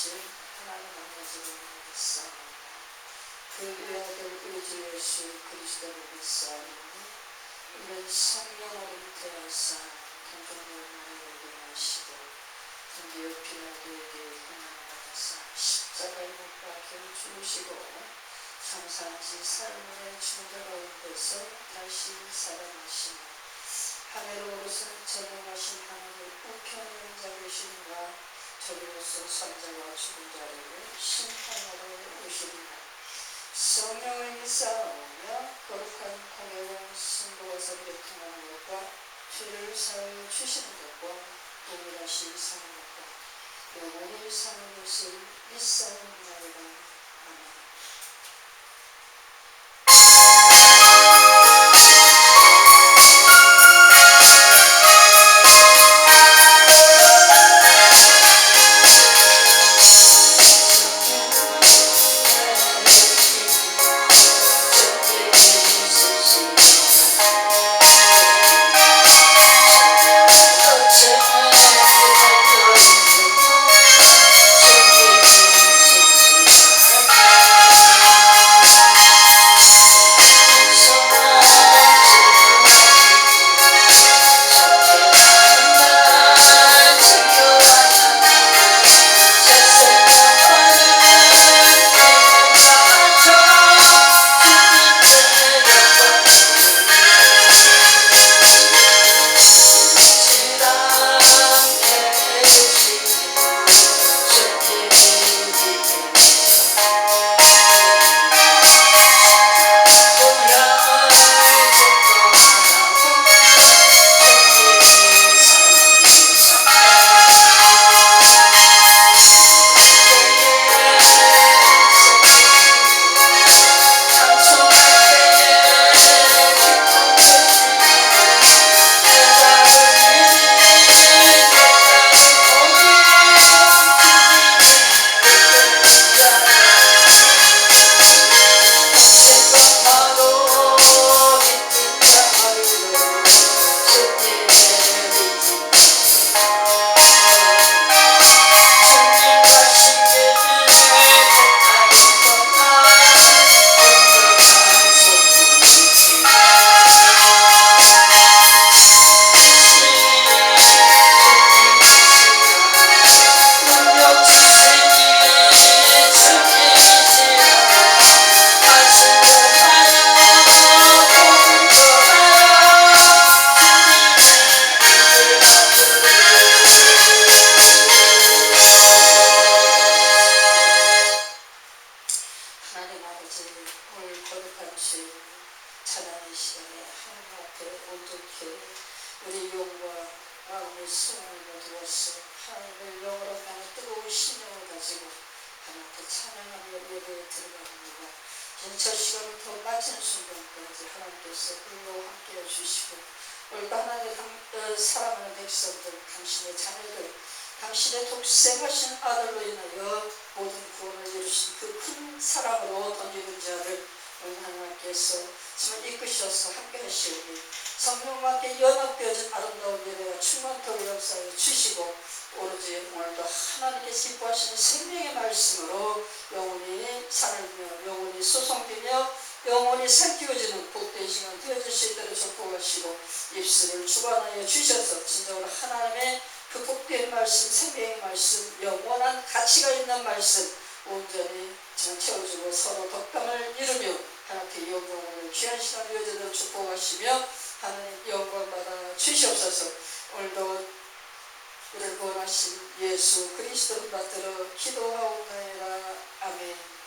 주신 하나님 아버지를 믿사오니 그 외아들 우주 예수 그리스도를 믿사오니 이는 성령으로 잉태하사 동정녀를 열게 하시고 등기의 피라도에게 고난을 받으사 십자가에 못 박혀 죽으시고 장사한지 삶의 중도 가운데서 다시 살아나시며 하늘로 오르신 전능하신 하나님의 우편에 앉아 계시는가 저리로서 선자와 죽은 자를 심판하러 오시리라. 성령을 믿사오며 거룩한 공예와 승부와서 교통하는 것과 죄를 사하여 주시는 것과 동일하신 사는 것과 영원히 사는 것을 믿사옵나이다. 아멘. 저 시간을 더 마치는 순간까지 하나님께서 우리와 함께 해주시고 오늘도 하나님의 사랑하는 백성들, 당신의 자녀들, 당신의 독생하신 아들로 인하여 모든 구원을 이루신 그 큰 사랑으로 던지는 자를 오늘 하나님께서 정말 이끄셔서 함께 하시오니 성령과 함께 연합되어진 아름다운 예배와 충만토를 역사해 주시고 오로지 오늘도 하나님께서 기뻐하시는 생명의 말씀으로 영원히 살며 영원히 소송되며 영원히 살피워지는 복된 시간 되어질 수 있도록 축복하시고 입술을 주관하여 주셔서 진정으로 하나님의 그 복된 말씀, 생명의 말씀, 영원한 가치가 있는 말씀 온전히 채워주고 서로 덕담을 이루며 하나님께 영광을 귀한 시간 이어지도록 축복하시며 하나님 영광 받아 주시옵소서. 오늘도 우리를 구원하신 예수 그리스도를 받들어 기도하옵나이다. 아멘.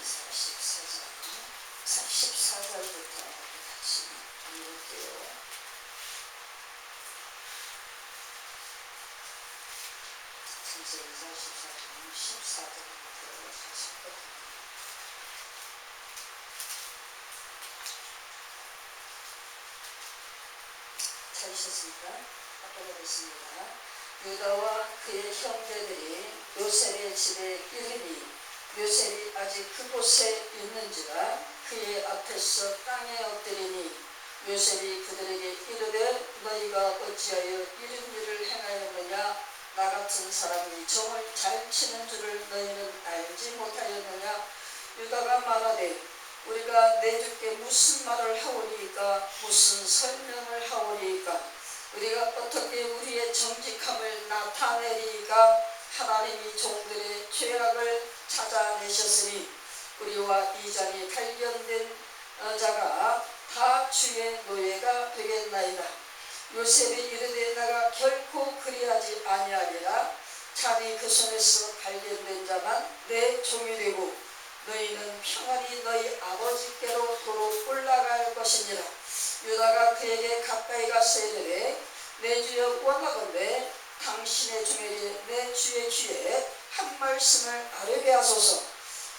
44장 14절부터 같이 읽을게요. 창세기 44장 14절부터 같이 읽을게요. 찾으셨습니까? 아까보겠습니다. 유다와 그의 형제들이 요셉의 집에 이르니 요셉이 아직 그곳에 있는지라 그의 앞에서 땅에 엎드리니 요셉이 그들에게 이르되 너희가 어찌하여 이런 일을 행하였느냐 나 같은 사람이 정을 잘 치는 줄을 너희는 알지 못하였느냐. 유다가 말하되 우리가 내 주께 무슨 말을 하오리이까 무슨 설명을 하오리이까 우리가 어떻게 우리의 정직함을 나타내리이까 하나님이 종들의 죄악을 찾아내셨으니 우리와 이 자리에 발견된 자가 다 주의 노예가 되겠나이다. 요셉이 이르되 내가 결코 그리하지 아니하리라. 자네 그 손에서 발견된 자만 내 종이 되고 너희는 평안히 너희 아버지께로 도로 올라갈 것이니라. 유다가 그에게 가까이 가서 이르되 내 주여 원하건대 당신의 종에게 내 주의 귀에 한 말씀을 아뢰게 하소서.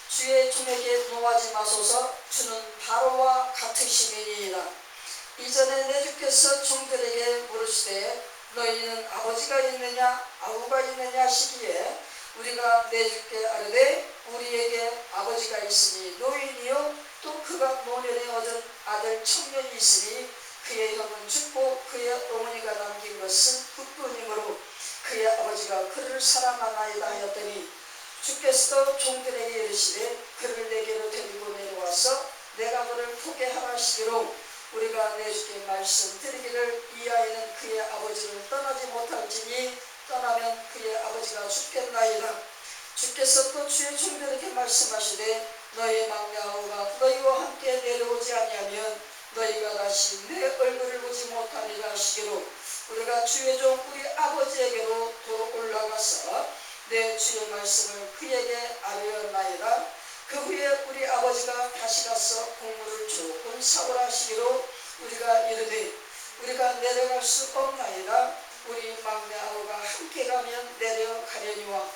주의 종에게 노하지 마소서. 주는 바로와 같으심이니이다. 이전에 내 주께서 종들에게 물으시되 너희는 아버지가 있느냐 아우가 있느냐 하시기에 우리가 내 주께 아뢰되 우리에게 아버지가 있으니 노인이요 또 그가 노년에 얻은 아들 청년이 있으니 그의 형은 죽고 그의 어머니가 남긴 것은 굿뿐이므로 그의 아버지가 그를 사랑하나이다 하였더니 주께서도 종들에게 이르시되 그를 내게로 데리고 내려와서 내가 그를 포개하라 하시기로 우리가 내 주께 말씀드리기를 이 아이는 그의 아버지를 떠나지 못할지니 떠나면 그의 아버지가 죽겠나이다. 주께서 또 주의 종들에게 말씀하시되 너희 막내 아우가 너희와 함께 내려오지 아니하면 너희가 다시 내 얼굴을 보지 못하리라 하시기로 우리가 주의 종 우리 아버지에게로 도로 올라가서 내 주의 말씀을 그에게 아뢰었나이다. 그 후에 우리 아버지가 다시 가서 곡물을 조금 사오라 하시기로 우리가 이르되 우리가 내려갈 수 없나이다. 우리 막내 아우가 함께 가면 내려가려니와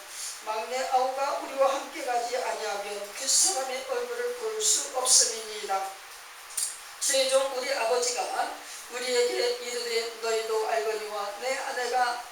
막내 아우가 우리와 함께 가지 아니하면 그 사람의 얼굴을 볼 수 없음이니이다. 주의 종 우리 아버지가 우리에게 이르되 너희도 알거니와 내 아내가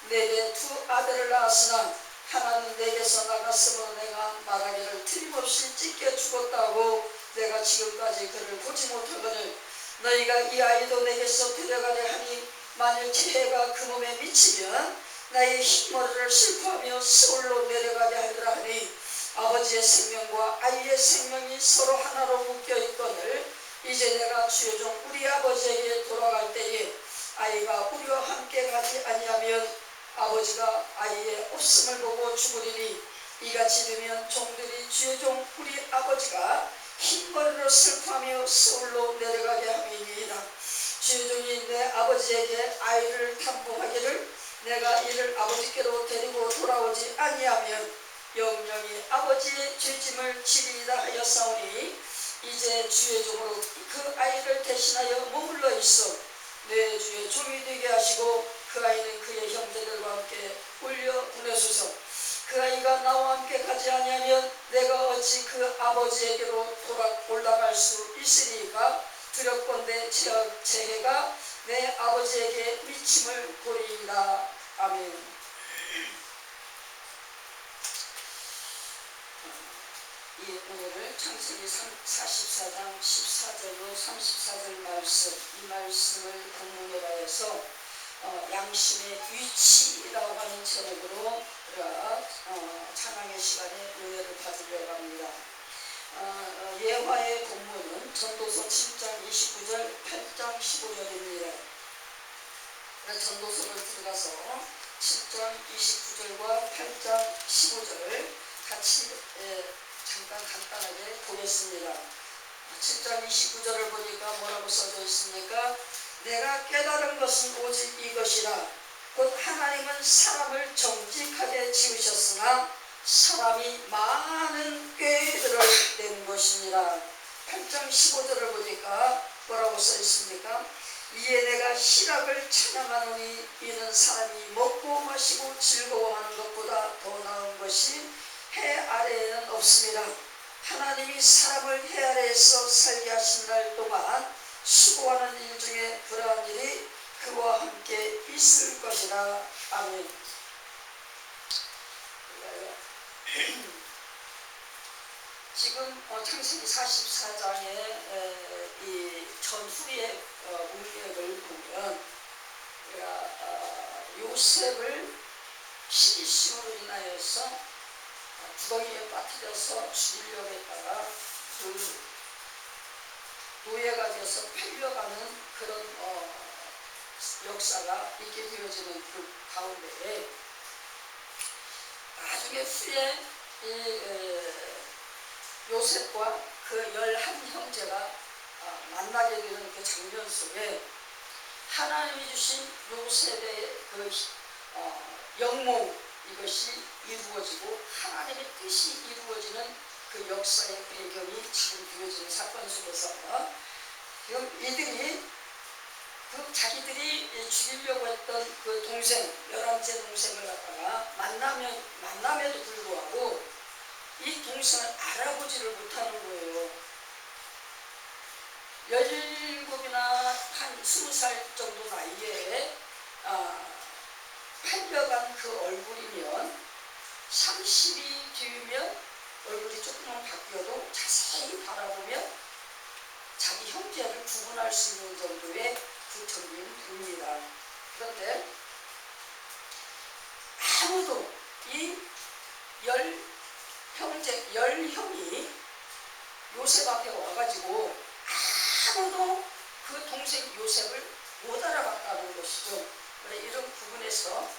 내게 두 아들을 낳았으나 하나는 내게서 나갔으므로 내가 말하기를 틀림없이 찢겨 죽었다고 내가 지금까지 그를 보지 못하거늘 너희가 이 아이도 내게서 데려가려 하니 만일 재해가 그 몸에 미치면 나의 흰머리를 슬퍼하며 스올로 내려가게 하리라 하니 아버지의 생명과 아이의 생명이 서로 하나로 묶여 있거늘 이제 내가 주의 종 우리 아버지에게 돌아갈 때에 아이가 우리와 함께 가지 아니하면 아버지가 아이의 없음을 보고 죽으리니 이같이 되면 종들이 주의 종 우리 아버지가 흰머리로 슬퍼하며 스올로 내려가게 함이니이다. 주의 종이 내 아버지에게 아이를 탐복하기를 내가 이를 아버지께로 데리고 돌아오지 아니하면 영영이 아버지의 죄짐을 지리이다 하였사오니 이제 주의 종으로 그 아이를 대신하여 머물러 있어 내 주의 종이 되게 하시고 그 아이는 그의 형제들과 함께 올려 보내소서. 그 아이가 나와 함께 가지 아니하면 내가 어찌 그 아버지에게로 올라갈 수 있으리까. 두렵건대 재해가 내 아버지에게 미침을 보리이다. 아멘. 이 오늘을 창세기 44장 14절로 34절 말씀, 이 말씀을 본문으로 하여서 양심의 위치라고 하는 제목으로 찬양의 시간에 은혜를 받으려고 합니다. 예화의 본문은 전도서 7장 29절, 8장 15절입니다. 전도서를 들어가서 7장 29절과 8장 15절 같이 잠깐 간단하게 보겠습니다. 7장 29절을 보니까 뭐라고 써져 있습니까? 내가 깨달은 것은 오직 이것이라. 곧 하나님은 사람을 정직하게 지으셨으나 사람이 많은 꾀들을 낸 것이니라. 8장 15절을 보니까 뭐라고 써 있습니까? 이에 내가 희락을 찬양하노니 이는 사람이 먹고 마시고 즐거워하는 것보다 더 나은 것이 해 아래에는 없습니다. 하나님이 사람을 해 아래에서 살게 하신 날 동안 수고하는 일 중에 그러한 일이 그와 함께 있을 것이라. 아멘. 지금 창세기 44장의 이 전후의 운명을 보면 요셉을 시기심으로 인하여서 구덩이에 빠뜨려서 죽이려고 했다가 그 노예가 되어서 팔려가는 그런 역사가 있게 되어지는 그 가운데에 나중에 후에 요셉과 그 11형제가 만나게 되는 그 장면 속에 하나님이 주신 요셉의 그 영몽 이것이 이루어지고 하나님의 뜻이 이루어지는 그 역사의 배경이 지금 그려지는 사건 속에서 지금 이들이 자기들이 죽이려고 했던 그 동생 11째 동생을 갖다가 만남에도 불구하고 이 동생을 알아보지를 못하는 거예요. 17이나 한 20살 정도 나이에 팔려간 그 얼굴이면 30이 뒤면 얼굴이 조금만 바뀌어도 자세히 바라보면 자기 형제를 구분할 수 있는 정도의 그 정리는 됩니다. 그런데 아무도 이 10형이 요셉 앞에 와가지고 아무도 그 동생 요셉을 못 알아봤다는 것이죠. 이런 부분에서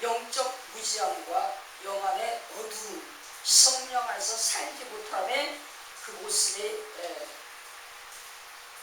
영적 무지함과 영안의 어두움, 성령 안에서 살지 못함의 그 모습이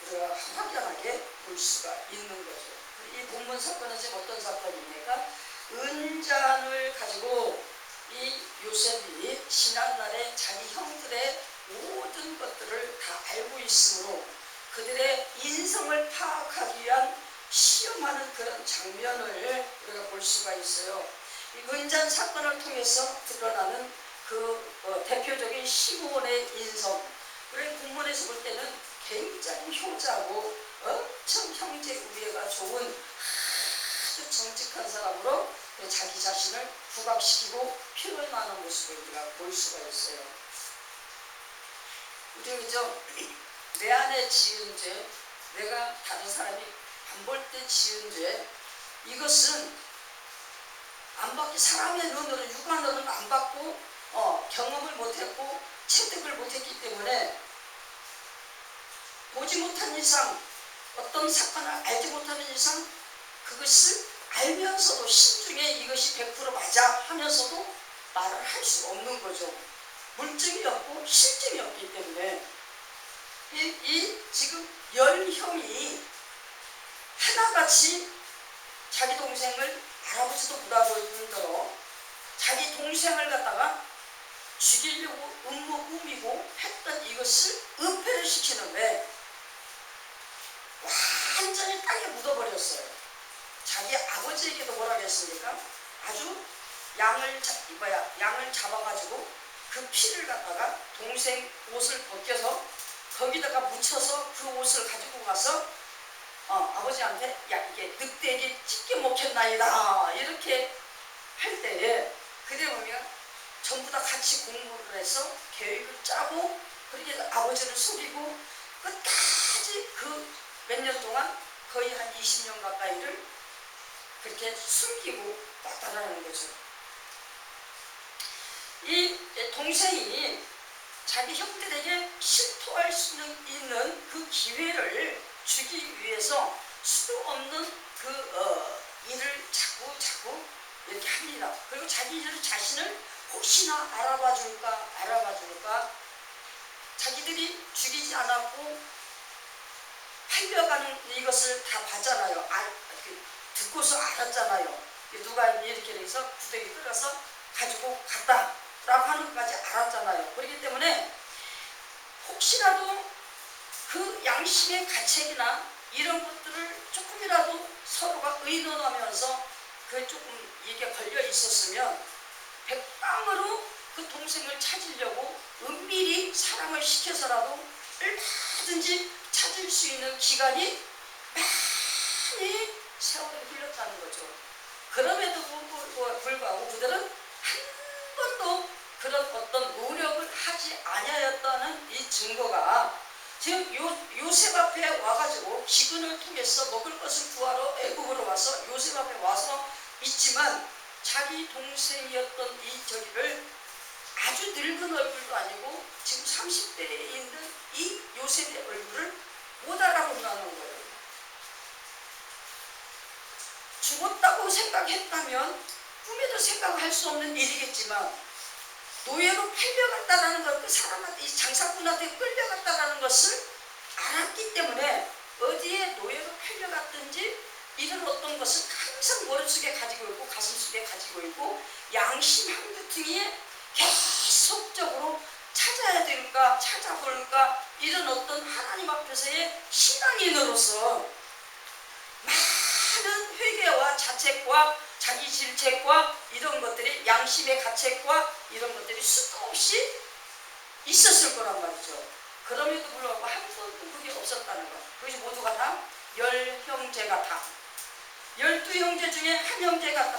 우리가 확연하게 볼 수가 있는 거죠. 이 본문 사건은 지금 어떤 사건입니까? 은잔을 가지고 이 요셉이 지난날에 자기 형들의 모든 것들을 다 알고 있으므로 그들의 인성을 파악하기 위한 시험하는 그런 장면을 우리가 볼 수가 있어요. 이 은잔 사건을 통해서 드러나는 그 대표적인 시므온의 인성. 우리 본문에서 볼 때는 굉장히 효자고 엄청 형제 우애가 좋은 아주 정직한 사람으로 자기 자신을 부각시키고 표현하는 모습을 우리가 볼 수가 있어요. 우리 그죠? 내 안에 지은 죄, 내가 다른 사람이 안 볼 때 지은 죄, 이것은 안 받기, 사람의 눈으로 육안으로는 안 받고 경험을 못했고 체득을 못했기 때문에 보지 못한 이상, 어떤 사건을 알지 못하는 이상 그것을 알면서도 신중에 이것이 100% 맞아 하면서도 말을 할 수 없는 거죠. 물증이 없고 실증이 없기 때문에 이 지금 10형이 하나같이 자기 동생을 알아보지도 못하고 있는 대로 자기 동생을 갖다가 죽이려고 음모 꾸미고 했던 이것을 은폐를 시키는데 완전히 땅에 묻어버렸어요. 자기 아버지에게도 뭐라고 했습니까? 아주 양을 잡아가지고 그 피를 갖다가 동생 옷을 벗겨서 거기다가 묻혀서 그 옷을 가지고 가서 아버지한테 야 이게 늑대에게 찢겨 먹혔나이다 이렇게 할 때에 그대 보면 전부 다 같이 공부를 해서 계획을 짜고 그렇게 아버지를 속이고 끝까지 그 몇 년 동안 거의 한 20년 가까이를 그렇게 숨기고 나타나는 거죠. 이 동생이 자기 형들에게 실토할 수 있는 그 기회를 주기 위해서 수도 없는 그 일을 자꾸 이렇게 합니다. 그리고 자기 자신을 혹시나 알아봐 줄까 자기들이 죽이지 않았고 팔려가는 이것을 다 봤잖아요. 듣고서 알았잖아요. 누가 이렇게 해서 구덩이 끌어서 가지고 갔다. 하는 것까지 알았잖아요. 그렇기 때문에 혹시라도 그 양심의 가책이나 이런 것들을 조금이라도 서로가 의논하면서 그 조금 이게 걸려 있었으면 백방으로 그 동생을 찾으려고 은밀히 사랑을 시켜서라도 얼마든지 찾을 수 있는 기간이 많이 세월이 흘렀다는 거죠. 그럼에도 불구하고 그들은 한 번도 그런 어떤 노력을 하지 아니하였다는 이 증거가 지금 요셉 앞에 와가지고 기근을 통해서 먹을 것을 구하러 애굽으로 와서 요셉 앞에 와서 있지만 자기 동생이었던 이 저기를 아주 늙은 얼굴도 아니고 지금 30대에 있는 이 요셉의 얼굴을 못 알아본다는 거예요. 죽었다고 생각했다면 꿈에도 생각할 수 없는 일이겠지만 노예로 팔려갔다라는 것, 그 사람한테, 이 장사꾼한테 끌려갔다라는 것을 알았기 때문에 어디에 노예로 팔려갔든지 이런 어떤 것을 항상 머릿속에 가지고 있고 가슴속에 가지고 있고 양심 한구퉁이에 계속적으로 찾아야 될까 찾아볼까 이런 어떤 하나님 앞에서의 신앙인으로서 많은 회개와 자책과 자기 질책과 이런 것들이 양심의 가책과 이런 것들이 수도 없이 있었을 거란 말이죠. 그럼에도 불구하고 한 번도 그게 없었다는 것. 그것이 모두가 다 10형제가 다 12형제 중에 한 형제가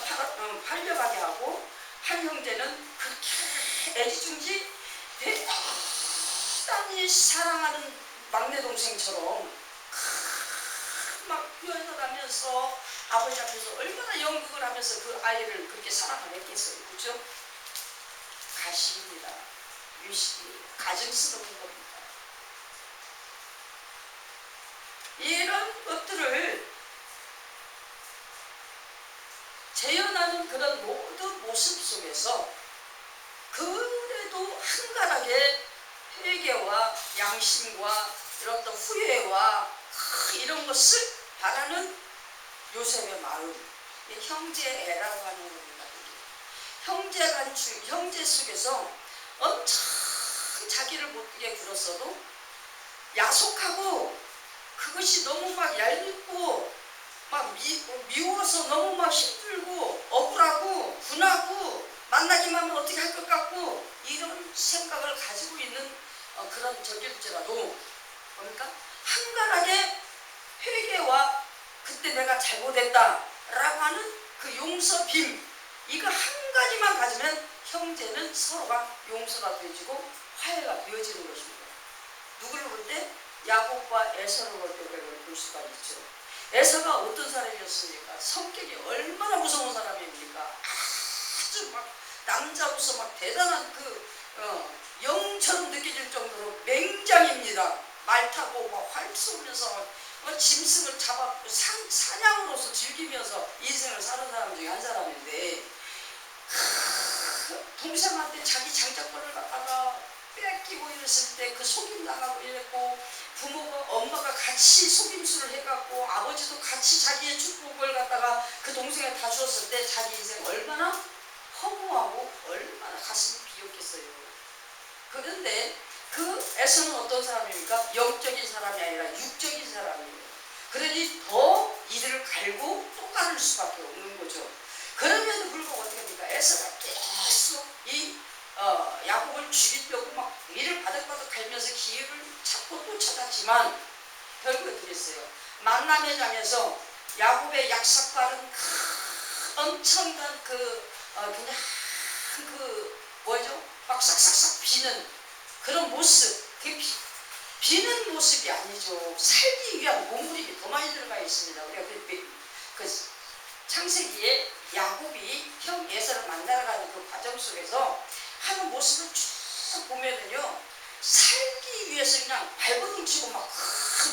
팔려가게 하고 한 형제는 그렇게 애지중지 대단히 사랑하는 막내 동생처럼 막 뛰어나가면서 아버지 앞에서 얼마나 연극을 하면서 그 아이를 그렇게 사랑을 했겠어요. 그죠? 가식입니다. 유식이 가증스러운 겁니다. 이런 것들을 재현하는 그런 모든 모습 속에서 그래도 한가닥에 회개와 양심과 이런 어떤 후회와 이런 것을 바라는 요셉의 마음, 형제애라고 하는 겁니다. 형제 속에서 엄청 자기를 못되게 굴었어도 야속하고 그것이 너무 막 얄밉고 막 미워서 너무 막 힘들고 억울하고 분하고 만나기만 하면 어떻게 할 것 같고 이런 생각을 가지고 있는 그런 적일지라도 그러니까 한가하게 회개와 그때 내가 잘못했다 라고 하는 그 용서 빔 이거 한 가지만 가지면 형제는 서로가 용서가 되어지고 화해가 되어지는 것입니다. 누구를 볼 때? 야곱과 에서를 볼 때 볼 수가 있죠. 에서가 어떤 사람이었습니까? 성격이 얼마나 무서운 사람입니까? 아주 막 남자로서 막 대단한 그 영처럼 느껴질 정도로 맹장입니다. 말 타고 막 활 쏘면서 짐승을 잡았고 사냥으로서 즐기면서 인생을 사는 사람 중에 한 사람인데 동생한테 자기 장자권을 갖다가 뺏기고 이랬을 때 그 속임당하고 이랬고 부모가 엄마가 같이 속임수를 해갖고 아버지도 같이 자기의 축복을 갖다가 그 동생에 다 주었을 때 자기 인생 얼마나 허무하고 얼마나 가슴이 비었겠어요. 그런데 그 에서는 어떤 사람입니까? 영적인 사람이 아니라 육적인 사람이에요. 그러니 더 이들을 갈고 또 가를 수밖에 없는 거죠. 그럼에도 불구하고 어떻게 합니까? 에서가 계속 이 야곱을 죽이려고 막 이를 바득바득 갈면서 기회를 찾고 또 찾았지만 결국 어떻게 했어요? 만남의 장에서 야곱의 약삭바른 엄청난 그냥 뭐죠? 막 싹싹싹 비는 그런 모습, 비는 모습이 아니죠. 살기 위한 몸부림이 더 많이 들어가 있습니다. 우리가 그 창세기에 야곱이 형 에서를 만나러 가는 그 과정 속에서 하는 모습을 쭉 보면은요, 살기 위해서 그냥 발버둥 치고 막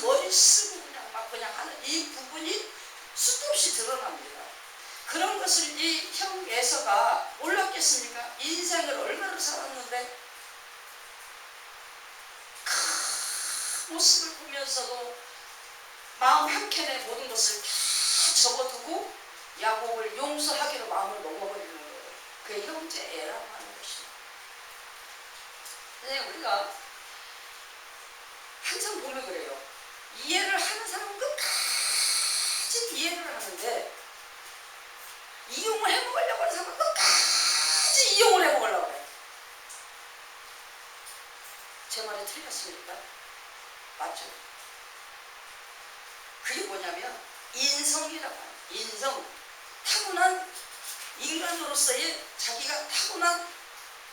머리 쓰고 그냥 하는 이 부분이 수도 없이 드러납니다. 그런 것을 이 형 에서가 몰랐겠습니까? 인생을 얼마나 살았는데 모습을 보면서도 마음 한켠에 모든 것을 다 접어두고 야곱을 용서하기로 마음을 먹어버리는 거예요. 그게 형제애라고 하는 것입니다. 우리가 항상 보면 그래요. 이해를 하는 사람은 끝까지 이해를 하는데 이용을 해먹으려고 하는 사람은 끝까지 이용을 해먹으려고 해요. 제 말이 틀렸습니까? 맞죠? 그게 뭐냐면 인성이라고 해요. 인성. 타고난 인간으로서의 자기가 타고난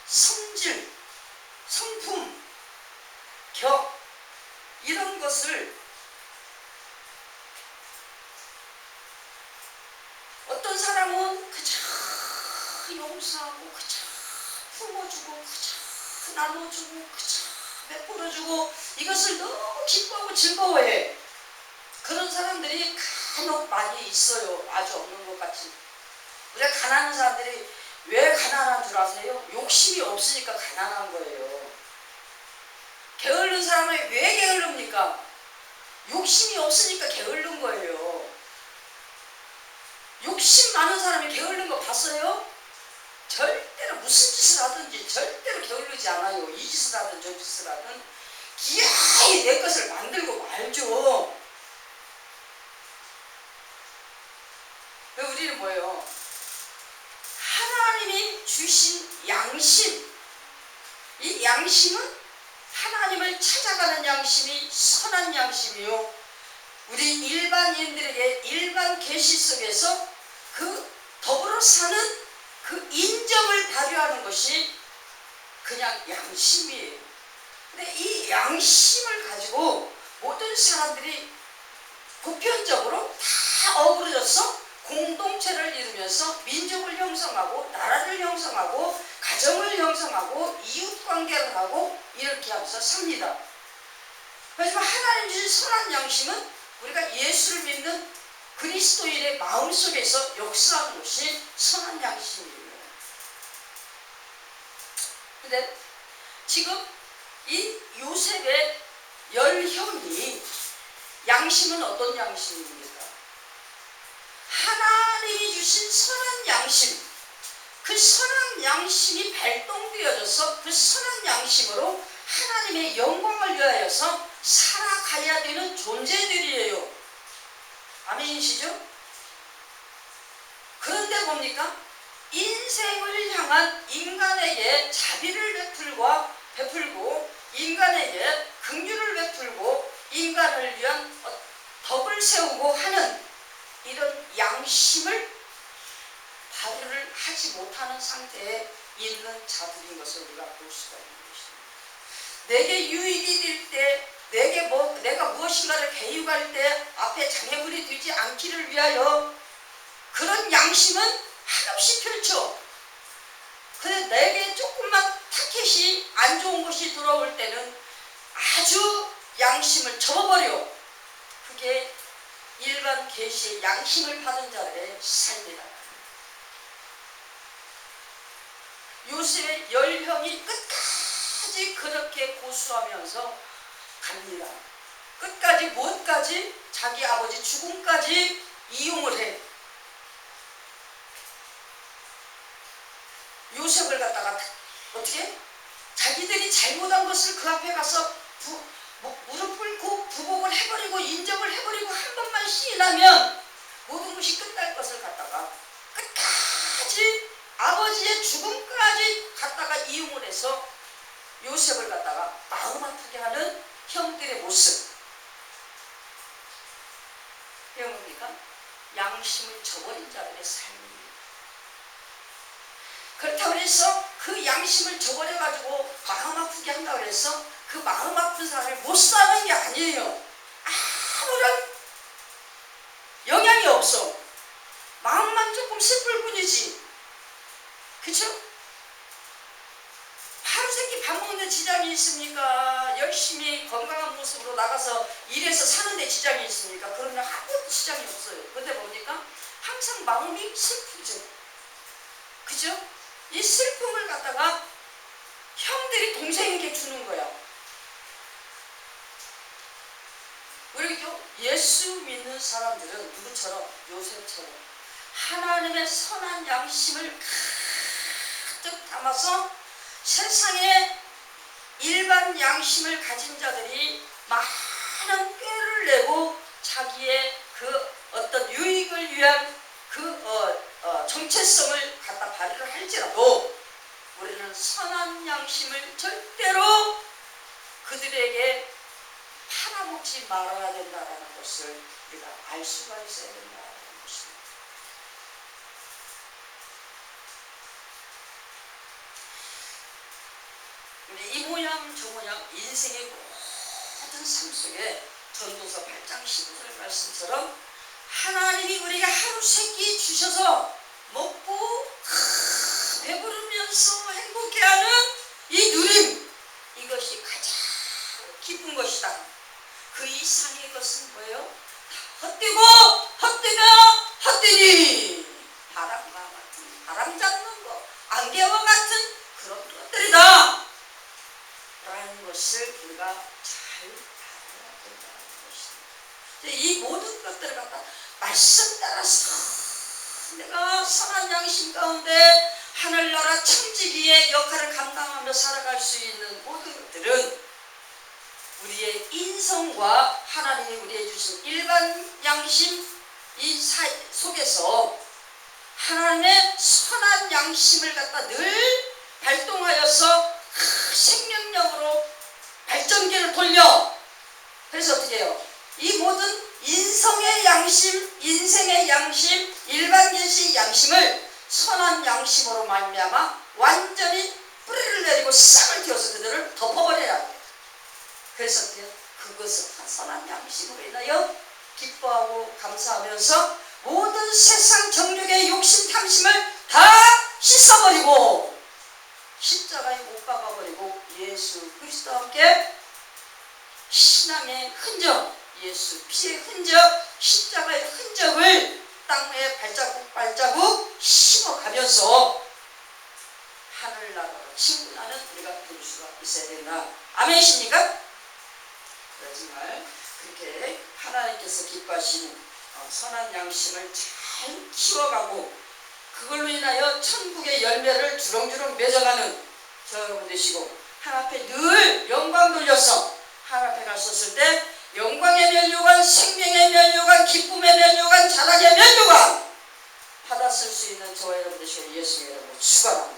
성질, 성품, 격 이런 것을 어떤 사람은 그저 용서하고 그저 품어주고 그저 나눠주고 그저 베풀어주고 이것을 너무 기뻐하고 즐거워해. 그런 사람들이 간혹 많이 있어요. 아주 없는 것 같이. 우리가 가난한 사람들이 왜 가난한 줄 아세요? 욕심이 없으니까 가난한 거예요. 게으른 사람이 왜 게으릅니까? 욕심이 없으니까 게으른 거예요. 욕심 많은 사람이 게으른 거 봤어요? 절대로 무슨 짓을 하든지 절대로 게으르지 않아요. 이 짓을 하든 저 짓을 하든 기어이 내 것을 만들고 말죠. 우리는 뭐예요? 하나님이 주신 양심, 이 양심은 하나님을 찾아가는 양심이 선한 양심이요. 우리 일반인들에게 일반 계시 속에서 그 더불어 사는 그 인정을 발휘하는 것이 그냥 양심이에요. 근데 이 양심을 가지고 모든 사람들이 보편적으로 다 어우러져서 공동체를 이루면서 민족을 형성하고 나라를 형성하고 가정을 형성하고 이웃관계를 하고 이렇게 하면서 삽니다. 하지만 하나님 주신 선한 양심은 우리가 예수를 믿는 그리스도인의 마음속에서 역사하는 것이 선한 양심이에요. 근데 지금 이 요셉의 열형이 양심은 어떤 양심입니까? 하나님이 주신 선한 양심, 그 선한 양심이 발동되어져서 그 선한 양심으로 하나님의 영광을 위하여서 살아가야 되는 존재들이에요. 아멘이시죠? 그런데 뭡니까? 인생을 향한 인간에게 자비를 베풀고 인간에게 긍휼을 베풀고 인간을 위한 덕을 세우고 하는 이런 양심을 발휘를 하지 못하는 상태에 있는 자들인 것을 우리가 볼 수가 있는 것입니다. 내게 유익이 될 때, 내가 무엇인가를 개육할 때 앞에 장애물이 되지 않기를 위하여 그런 양심은 한없이 펼쳐. 근데 내게 조금만 타켓이 안 좋은 것이 들어올 때는 아주 양심을 접어버려. 그게 일반 계시의 양심을 받은 자들의 삶이다. 요셉의 열형이 끝까지 그렇게 고수하면서 갑니다. 끝까지 무엇까지? 자기 아버지 죽음까지 이용을 해. 요셉을 갖다가 어떻게? 자기들이 잘못한 것을 그 앞에 가서 무릎 꿇고 부복을 해버리고 인정을 해버리고 한 번만 시인하면 모든 것이 끝날 것을 갖다가 끝까지 아버지의 죽음까지 갖다가 이용을 해서 요셉을 갖다가 마음 아프게 하는 형들의 모습. 이게 뭡니까? 양심을 저버린 자들의 삶입니다. 그렇다고 해서 그 양심을 저버려가지고 마음 아프게 한다고 해서 그 마음 아픈 사람을 못 사는 게 아니에요. 아무런 영향이 없어. 마음만 조금 슬플 뿐이지. 그쵸? 하루 세끼 밥 먹는 지장이 있습니까? 열심히 건강한 모습으로 나가서 일해서 사는데 지장이 있습니까? 그러면 아무것도 지장이 없어요. 그런데 뭡니까? 항상 마음이 슬프죠. 그죠? 이 슬픔을 갖다가 형들이 동생에게 주는 거야. 우리 예수 믿는 사람들은 누구처럼? 요셉처럼 하나님의 선한 양심을 가득 담아서 세상에 일반 양심을 가진 자들이 많은 꾀를 내고 자기의 그 어떤 유익을 위한 그 정체성을 갖다 발휘를 할지라도 우리는 선한 양심을 절대로 그들에게 팔아먹지 말아야 된다는 것을 우리가 알 수가 있어야 된다는 것입니다. 우리 이 모양 저 모양 인생의 모든 삶 속에 전도서 8장 15절 말씀처럼 하나님이 우리에게 하루 세 끼 주셔서 먹고 배부르면서 행복해하는 이 누림, 이것이 가장 기쁜 것이다. 그 이상의 것은 뭐예요? 헛되고 헛되니 바람과 같은, 바람 잡는 것, 안개와 같은 그런 것들이다 라는 것을 우리가 잘 알아야 된다는 것입니다. 이 모든 것들을 갖다 말씀 따라서 내가 선한 양심 가운데 하늘나라 청지기의 역할을 감당하며 살아갈 수 있는 모든 것들은 우리의 인성과 하나님이 우리에게 주신 일반 양심 이 속에서 하나님의 선한 양심을 갖다 늘 발동하여서 생명력으로 발전기를 돌려, 그래서 어떻게 해요? 이 모든 인성의 양심, 인생의 양심, 일반인식 양심을 선한 양심으로 말미암아 완전히 뿌리를 내리고 싹을 틔워서 그들을 덮어버려야 돼요. 그래서 그것을 선한 양심으로 인하여 기뻐하고 감사하면서 모든 세상 정욕의 욕심 탐심을 다 씻어버리고 십자가에 못 박아버리고 예수 그리스도와 함께 신앙의 흔적, 예수 피의 흔적, 십자가의 흔적을 땅에 발자국 심어가면서 하늘나라로 친구나는 우리가 될 수가 있어야 된다. 아멘이십니까? 정말 그렇게 하나님께서 기뻐하시는 선한 양심을 잘 키워가고 그걸로 인하여 천국의 열매를 주렁주렁 맺어가는 저 여러분 되시고 하나님 앞에 늘 영광 돌려서 하나님 앞에 갔었을 때 영광의 면류관, 생명의 면류관, 기쁨의 면류관, 자랑의 면류관 받았을 수 있는 저와 여러분 되시고 예수의 이름으로 축원합니다.